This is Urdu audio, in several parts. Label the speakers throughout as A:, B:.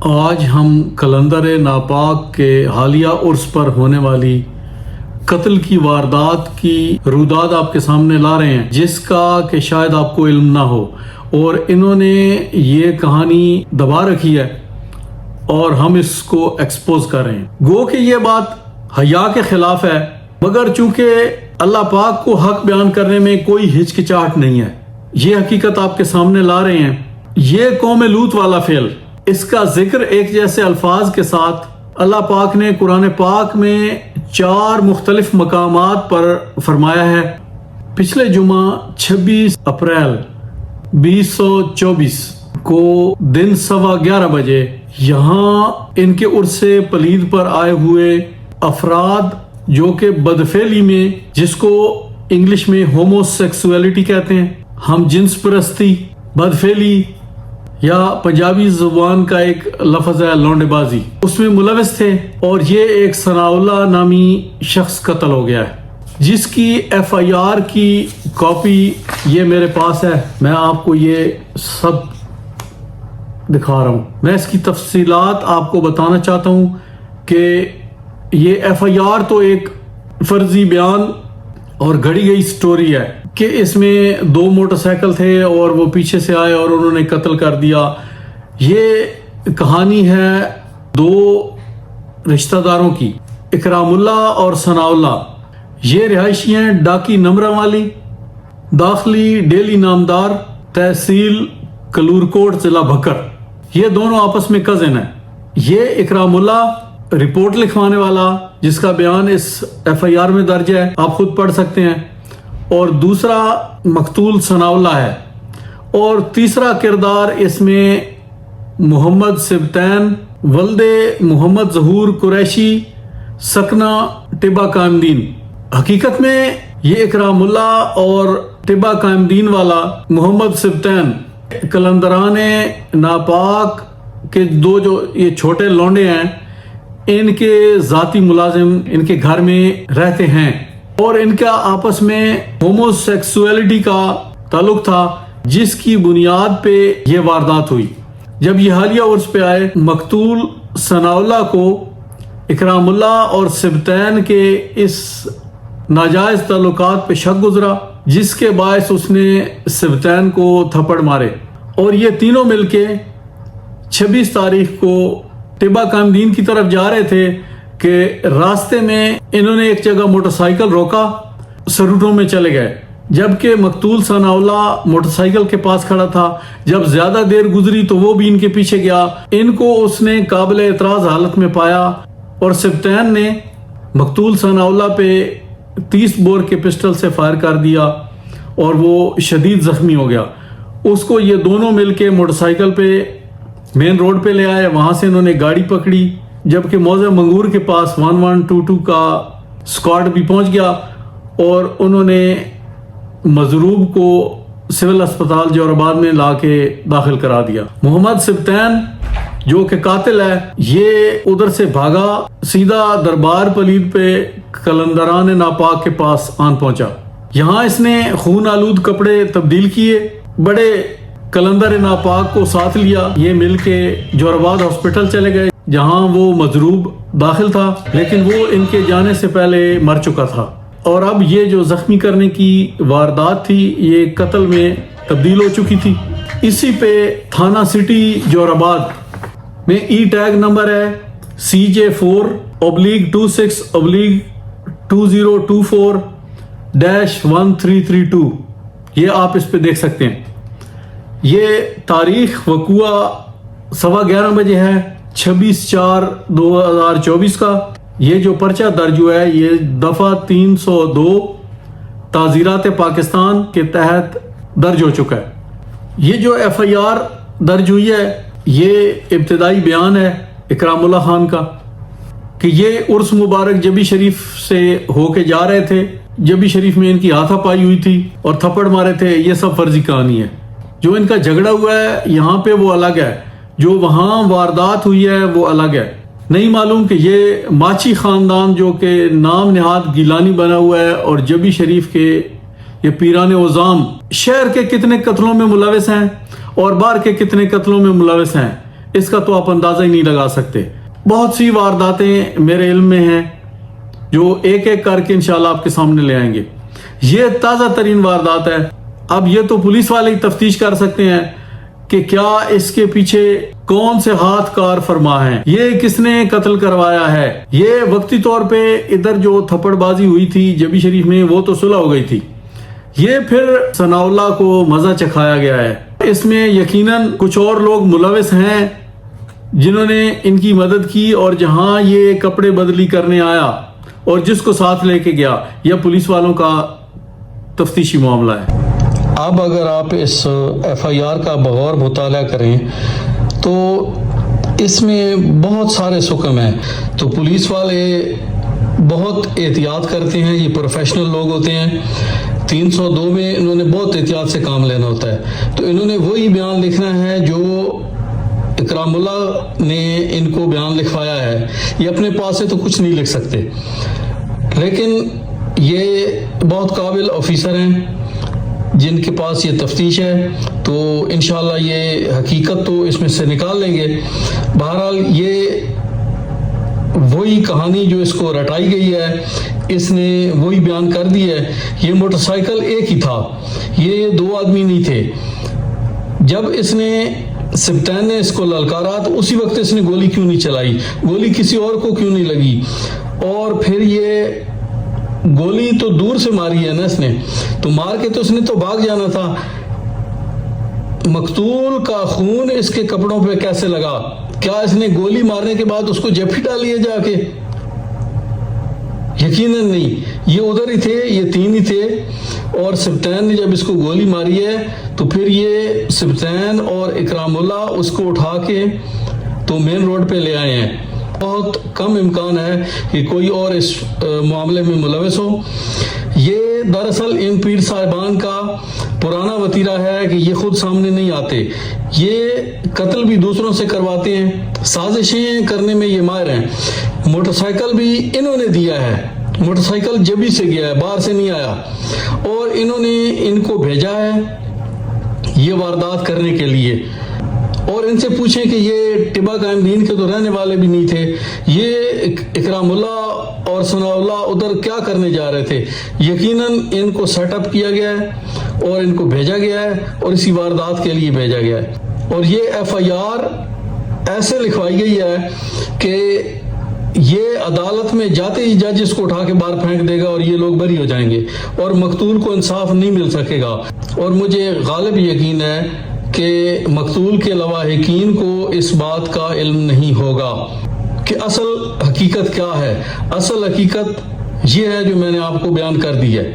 A: آج ہم کلندر ناپاک کے حالیہ عرس پر ہونے والی قتل کی واردات کی روداد آپ کے سامنے لا رہے ہیں، جس کا کہ شاید آپ کو علم نہ ہو، اور انہوں نے یہ کہانی دبا رکھی ہے اور ہم اس کو ایکسپوز کر رہے ہیں۔ گو کہ یہ بات حیا کے خلاف ہے، مگر چونکہ اللہ پاک کو حق بیان کرنے میں کوئی ہچکچاہٹ نہیں ہے، یہ حقیقت آپ کے سامنے لا رہے ہیں۔ یہ قوم لوط والا فعل، اس کا ذکر ایک جیسے الفاظ کے ساتھ اللہ پاک نے قرآن پاک میں 4 مختلف مقامات پر فرمایا ہے۔ پچھلے جمعہ 26 اپریل 2024 کو دن 11:15 بجے یہاں ان کے عرص پلید پر آئے ہوئے افراد جو کہ بدفعلی میں، جس کو انگلش میں ہومو سیکسولیٹی کہتے ہیں، ہم جنس پرستی، بدفعلی، یا پنجابی زبان کا ایک لفظ ہے لونڈے بازی، اس میں ملوث تھے، اور یہ ایک ثناء اللہ نامی شخص قتل ہو گیا ہے، جس کی FIR کی کاپی یہ میرے پاس ہے۔ میں آپ کو یہ سب دکھا رہا ہوں۔ میں اس کی تفصیلات آپ کو بتانا چاہتا ہوں کہ یہ FIR تو ایک فرضی بیان اور گھڑی گئی سٹوری ہے کہ اس میں 2 موٹر سائیکل تھے اور وہ پیچھے سے آئے اور انہوں نے قتل کر دیا۔ یہ کہانی ہے 2 رشتہ داروں کی، اکرام اللہ اور ثناء اللہ۔ یہ رہائشی ہیں ڈاکی نمرہ والی، داخلی ڈیلی نامدار، تحصیل کلورکوٹ، ضلع بھکر۔ یہ دونوں آپس میں کزن ہیں۔ یہ اکرام اللہ رپورٹ لکھوانے والا، جس کا بیان اس FIR میں درج ہے، آپ خود پڑھ سکتے ہیں، اور دوسرا مقتول ثناء اللہ ہے، اور تیسرا کردار اس میں محمد سبتین ولد محمد ظہور قریشی سکنہ ٹبہ قائمدین۔ حقیقت میں یہ اکرام اللہ اور ٹبہ قائمدین والا محمد سبتین کلندران ناپاک کے 2 جو یہ چھوٹے لونڈے ہیں، ان کے ذاتی ملازم ان کے گھر میں رہتے ہیں، اور ان کا آپس میں ہومو سیکسولیٹی کا تعلق تھا، جس کی بنیاد پہ یہ واردات ہوئی۔ جب یہ حالیہ عرس پہ آئے، مقتول ثناء اللہ کو اکرام اللہ اور سبتین کے اس ناجائز تعلقات پہ شک گزرا، جس کے باعث اس نے سبتین کو تھپڑ مارے، اور یہ تینوں مل کے 26 تاریخ کو ٹبہ قائمدین کی طرف جا رہے تھے کہ راستے میں انہوں نے ایک جگہ موٹر سائیکل روکا، سروٹوں میں چلے گئے، جبکہ مقتول ثناء اللہ موٹر سائیکل کے پاس کھڑا تھا۔ جب زیادہ دیر گزری تو وہ بھی ان کے پیچھے گیا، ان کو اس نے قابل اعتراض حالت میں پایا، اور سبتین نے مقتول ثناء اللہ پہ 30 بور کے پسٹل سے فائر کر دیا، اور وہ شدید زخمی ہو گیا۔ اس کو یہ دونوں مل کے موٹر سائیکل پہ مین روڈ پہ لے آئے، وہاں سے انہوں نے گاڑی پکڑی، جبکہ موضع منگور کے پاس 1122 کا اسکواڈ بھی پہنچ گیا، اور انہوں نے مضروب کو سول اسپتال جوہر آباد میں لا کے داخل کرا دیا۔ محمد سبتین جو کہ قاتل ہے، یہ ادھر سے بھاگا، سیدھا دربار پلید پہ کلندران ناپاک کے پاس آن پہنچا۔ یہاں اس نے خون آلود کپڑے تبدیل کیے، بڑے کلندر ناپاک کو ساتھ لیا، یہ مل کے جوہر آباد ہاسپٹل چلے گئے، جہاں وہ مضروب داخل تھا، لیکن وہ ان کے جانے سے پہلے مر چکا تھا، اور اب یہ جو زخمی کرنے کی واردات تھی یہ قتل میں تبدیل ہو چکی تھی۔ اسی پہ تھانہ سٹی جوہر آباد میں ای ٹیگ نمبر ہے CJ4/26/2024-1332، یہ آپ اس پہ دیکھ سکتے ہیں۔ یہ تاریخ وقوع 11:15 بجے ہے، 26/4/2024 کا۔ یہ جو پرچہ درج ہوا ہے یہ دفعہ 302 تعزیرات پاکستان کے تحت درج ہو چکا ہے۔ یہ جو FIR درج ہوئی ہے یہ ابتدائی بیان ہے اکرام اللہ خان کا کہ یہ عرس مبارک جبی شریف سے ہو کے جا رہے تھے، جبی شریف میں ان کی ہاتھا پائی ہوئی تھی اور تھپڑ مارے تھے، یہ سب فرضی کہانی ہے۔ جو ان کا جھگڑا ہوا ہے یہاں پہ وہ الگ ہے، جو وہاں واردات ہوئی ہے وہ الگ ہے۔ نہیں معلوم کہ یہ ماچی خاندان جو کہ نام نہاد گیلانی بنا ہوا ہے اور جبی شریف کے یہ پیران عظام شہر کے کتنے قتلوں میں ملوث ہیں اور باہر کے کتنے قتلوں میں ملوث ہیں، اس کا تو آپ اندازہ ہی نہیں لگا سکتے. بہت سی وارداتیں میرے علم میں ہیں جو ایک ایک کر کے انشاءاللہ آپ کے سامنے لے آئیں گے. یہ تازہ ترین واردات ہے. اب یہ تو پولیس والے ہی تفتیش کر سکتے ہیں کہ کیا اس کے پیچھے کون سے ہاتھ کار فرما ہیں, یہ کس نے قتل کروایا ہے. یہ وقتی طور پہ ادھر جو تھپڑ بازی ہوئی تھی جبی شریف میں وہ تو صلح ہو گئی تھی, یہ پھر ثناء اللہ کو مزہ چکھایا گیا ہے. اس میں یقیناً کچھ اور لوگ ملوث ہیں جنہوں نے ان کی مدد کی, اور جہاں یہ کپڑے بدلی کرنے آیا اور جس کو ساتھ لے کے گیا یہ پولیس والوں کا تفتیشی معاملہ ہے.
B: اب اگر آپ اس ایف آئی آر کا بغور مطالعہ کریں تو اس میں بہت سارے سکم ہیں. تو پولیس والے بہت احتیاط کرتے ہیں, یہ پروفیشنل لوگ ہوتے ہیں. 302 میں انہوں نے بہت احتیاط سے کام لینا ہوتا ہے. تو انہوں نے وہی بیان لکھنا ہے جو اکرام اللہ نے ان کو بیان لکھوایا ہے. یہ اپنے پاس سے تو کچھ نہیں لکھ سکتے, لیکن یہ بہت قابل آفیسر ہیں جن کے پاس یہ تفتیش ہے, تو انشاءاللہ یہ حقیقت تو اس میں سے نکال لیں گے. بہرحال یہ وہی کہانی جو اس کو رٹائی گئی ہے اس نے وہی بیان کر دی ہے. یہ موٹر سائیکل ایک ہی تھا, یہ 2 آدمی نہیں تھے. جب اس نے سبطین نے اس کو للکارا تو اسی وقت اس نے گولی کیوں نہیں چلائی, گولی کسی اور کو کیوں نہیں لگی, اور پھر یہ گولی تو دور سے ماری ہے نا اس نے, تو مار کے تو اس نے تو بھاگ جانا تھا. مقتول کا خون اس کے کپڑوں پہ کیسے لگا؟ کیا اس نے گولی مارنے کے بعد اس کو جپھی ڈالی ہے جا کے؟ یقیناً نہیں. یہ ادھر ہی تھے, یہ 3 ہی تھے, اور سبطین نے جب اس کو گولی ماری ہے تو پھر یہ سبطین اور اکرام اللہ اس کو اٹھا کے تو مین روڈ پہ لے آئے ہیں. بہت کم امکان ہے کہ کوئی اور اس معاملے میں ملوث ہو. یہ دراصل ان پیر صاحبان کا پرانا وتیرہ ہے کہ یہ خود سامنے نہیں آتے, یہ قتل بھی دوسروں سے کرواتے ہیں, سازشیں کرنے میں یہ ماہر ہیں. موٹر سائیکل بھی انہوں نے دیا ہے, موٹر سائیکل جبھی سے گیا ہے, باہر سے نہیں آیا, اور انہوں نے ان کو بھیجا ہے یہ واردات کرنے کے لیے. اور ان سے پوچھیں کہ یہ ٹبا قائم دین کے تو رہنے والے بھی نہیں تھے, یہ اکرام اللہ اور ثناء اللہ ادھر کیا کرنے جا رہے تھے؟ یقیناً ان کو سیٹ اپ کیا گیا ہے اور ان کو بھیجا گیا ہے اور اسی واردات کے لیے بھیجا گیا ہے. اور یہ ایف آئی آر ایسے لکھوائی گئی ہے کہ یہ عدالت میں جاتے ہی جج اس کو اٹھا کے باہر پھینک دے گا اور یہ لوگ بری ہو جائیں گے اور مقتول کو انصاف نہیں مل سکے گا. اور مجھے غالب یقین ہے کہ مقتول کے لواحقین کو اس بات کا علم نہیں ہوگا کہ اصل حقیقت کیا ہے. اصل حقیقت یہ ہے جو میں نے آپ کو بیان کر دی ہے.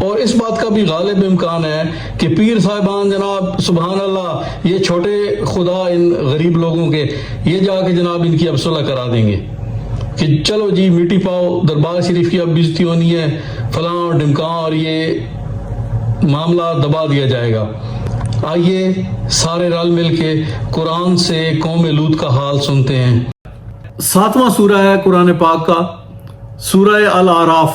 B: اور اس بات کا بھی غالب امکان ہے کہ پیر صاحبان جناب سبحان اللہ یہ چھوٹے خدا ان غریب لوگوں کے یہ جا کے جناب ان کی اب صلح کرا دیں گے کہ چلو جی میٹھی پاؤ, دربار شریف کی اب بےزتی ہونی ہے, فلاں اور ڈمکاں, اور یہ معاملہ دبا دیا جائے گا. آئیے سارے رل مل کے قرآن سے قوم لوط کا حال سنتے ہیں.
A: 7واں سورہ ہے قرآن پاک کا, سورہ الاعراف.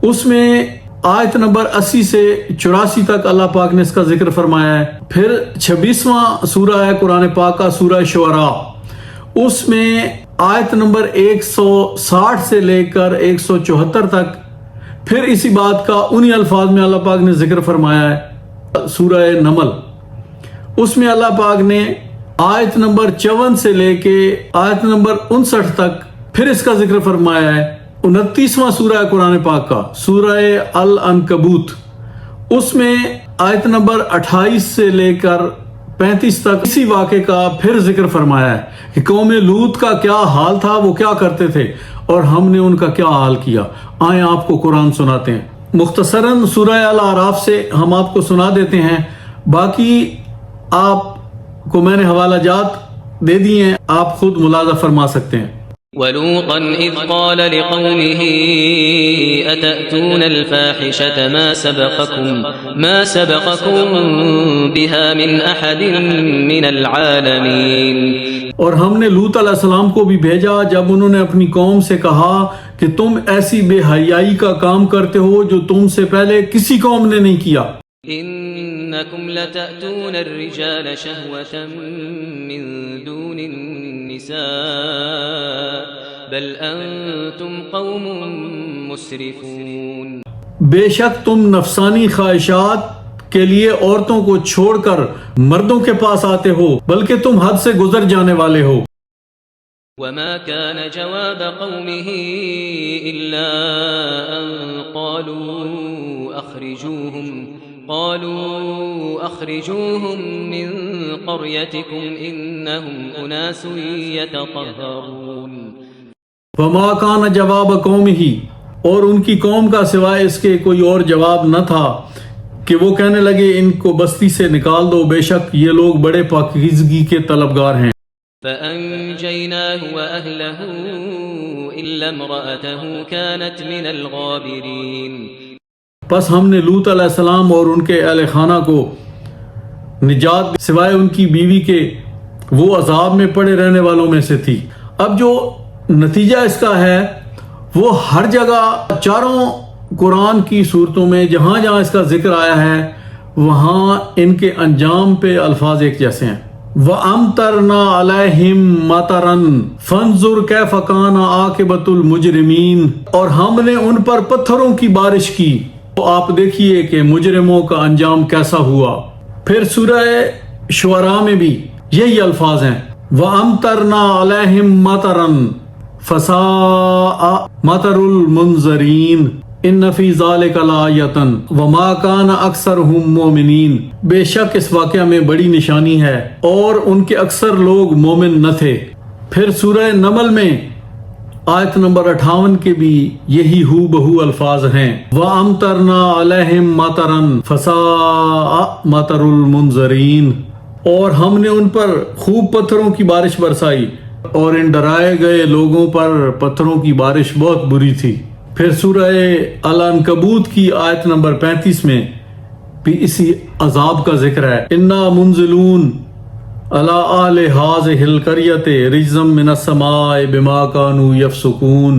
A: اس میں آیت نمبر 80 سے 84 تک اللہ پاک نے اس کا ذکر فرمایا ہے. پھر 26واں سورہ ہے قرآن پاک کا, سورہ شعراء. اس میں آیت نمبر 160 سے لے کر 174 تک پھر اسی بات کا انہی الفاظ میں اللہ پاک نے ذکر فرمایا ہے. سورہ نمل, اس میں اللہ پاک نے آیت نمبر 54 سے لے کے آیت نمبر 59 تک پھر اس کا ذکر فرمایا ہے. 29واں سورہ ہے قرآن پاک کا, سورہ العنکبوت. اس میں آیت نمبر 28 سے لے کر 35 تک اسی واقعے کا پھر ذکر فرمایا ہے کہ قوم لوط کا کیا حال تھا, وہ کیا کرتے تھے اور ہم نے ان کا کیا حال کیا. آئیں آپ کو قرآن سناتے ہیں. مختصراً سورہ الاعراف سے ہم آپ کو سنا دیتے ہیں, باقی آپ کو میں نے حوالہ جات دے دیے ہیں, آپ خود ملاحظہ فرما سکتے ہیں.
C: وَلُوطًا إِذْ قَالَ لِقَوْمِهِ أَتَأْتُونَ الْفَاحِشَةَ مَا سَبَقَكُم بِهَا مِنْ أَحَدٍ مِّنَ الْعَالَمِينَ.
A: اور ہم نے لوط علیہ السلام کو بھی بھیجا جب انہوں نے اپنی قوم سے کہا کہ تم ایسی بے حیائی کا کام کرتے ہو جو تم سے پہلے کسی قوم نے نہیں کیا.
C: إنكم لتأتون الرجال شهوة من دون النساء بل أنتم قوم مسرفون.
A: بے شک تم نفسانی خواہشات کے لیے عورتوں کو چھوڑ کر مردوں کے پاس آتے ہو بلکہ تم حد سے گزر جانے والے ہو.
C: وما كان جواب قومه إلا أن قالوا أخرجوهم من قريتكم إنهم أناس يتطهرون.
A: وما کان جواب قومہ، اور ان کی قوم کا سوائے اس کے کوئی اور جواب نہ تھا کہ وہ کہنے لگے ان کو بستی سے نکال دو، بے شک یہ لوگ بڑے پاکیزگی کے طلبگار ہیں.
C: فأنجيناه وأهله إلا امرأته كانت من الغابرين.
A: پس ہم نے لوط علیہ السلام اور ان کے اہل خانہ کو نجات سوائے ان کی بیوی کے، وہ عذاب میں پڑے رہنے والوں میں سے تھی. اب جو نتیجہ اس کا ہے وہ ہر جگہ چاروں قرآن کی صورتوں میں جہاں جہاں اس کا ذکر آیا ہے وہاں ان کے انجام پہ الفاظ ایک جیسے ہیں. وَأَمْطَرْنَا عَلَيْهِمْ مَطَرًا فَانظُرْ كَيْفَ كَانَ عَاقِبَةُ الْمُجْرِمِينَ، اور ہم نے ان پر پتھروں کی بارش کی تو آپ دیکھیے کہ مجرموں کا انجام کیسا ہوا. پھر سورہ شعراء میں بھی یہی الفاظ ہیں وَأَمْطَرْنَا عَلَيْهِمْ مَطَرًا فَسَاءَ مَطَرُ الْمُنذَرِينَ ان فی ذالک لآیۃ وما کان اکثرہم مومنین. بے شک اس واقعہ میں بڑی نشانی ہے اور ان کے اکثر لوگ مومن نہ تھے. پھر سورہ نمل میں آیت نمبر 58 کے بھی یہی ہو بہو الفاظ ہیں وَأَمْطَرْنَا عَلَيْهِمْ مَطَرًا فَسَاءَ مَطَرُ الْمُنذَرِينَ، اور ہم نے ان پر خوب پتھروں کی بارش برسائی اور ان ڈرائے گئے لوگوں پر پتھروں کی بارش بہت بری تھی. پھر سورہ العنکبوت کی آیت نمبر 35 میں بھی اسی عذاب کا ذکر ہے اِنَّا مُنزِلُونَ عَلَىٰ أَهْلِ هَٰذِهِ الْقَرْيَةِ رِجْزًا مِّنَ السَّمَاءِ بِمَا كَانُوا يَفْسُقُونَ.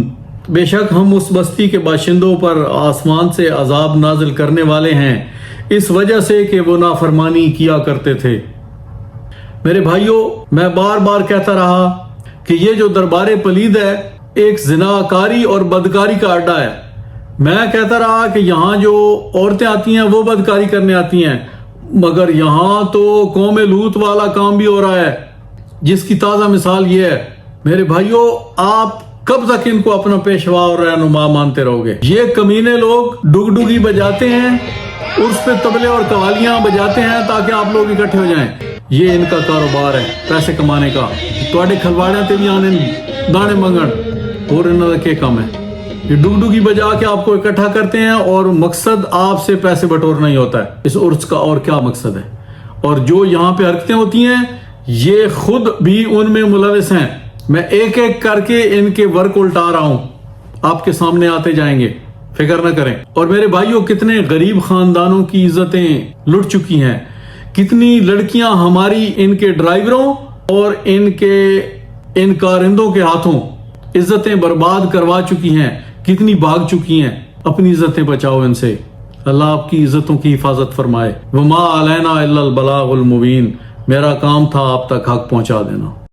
A: بے شک ہم اس بستی کے باشندوں پر آسمان سے عذاب نازل کرنے والے ہیں اس وجہ سے کہ وہ نافرمانی کیا کرتے تھے. میرے بھائیوں، میں بار بار کہتا رہا کہ یہ جو دربار پلید ہے ایک زناکاری اور بدکاری کا اڈا ہے. میں کہتا رہا کہ یہاں جو عورتیں آتی ہیں وہ بدکاری کرنے آتی ہیں، مگر یہاں تو قوم لوط والا کام بھی ہو رہا ہے جس کی تازہ مثال یہ ہے. میرے بھائیوں، آپ کب تک ان کو اپنا پیشوا اور رہنما مانتے رہو گے؟ یہ کمینے لوگ ڈگڈگی بجاتے ہیں، عرس پہ طبلے اور قوالیاں بجاتے ہیں تاکہ آپ لوگ اکٹھے ہو جائیں. یہ ان کا کاروبار ہے پیسے کمانے کا. تواڈے کھلواڑیاں تے بھی آنے دانے منگن اور انہوں کا کیا کام ہے؟ یہ ڈگڈگی بجا کے آپ کو اکٹھا کرتے ہیں اور مقصد آپ سے پیسے بٹورنا ہی ہوتا ہے. اس عرس کا اور کیا مقصد ہے؟ اور جو یہاں پہ حرکتیں ہوتی ہیں یہ خود بھی ان میں ملوث ہیں. میں ایک ایک کر کے ان کے ورک الٹا رہا ہوں، آپ کے سامنے آتے جائیں گے، فکر نہ کریں. اور میرے بھائیوں، کتنے غریب خاندانوں کی عزتیں لٹ چکی ہیں، کتنی لڑکیاں ہماری ان کے ڈرائیوروں اور ان کارندوں کے ہاتھوں عزتیں برباد کروا چکی ہیں، کتنی بھاگ چکی ہیں. اپنی عزتیں بچاؤ ان سے. اللہ آپ کی عزتوں کی حفاظت فرمائے. وما علینا الا البلاغ المبین. میرا کام تھا آپ تک حق پہنچا دینا.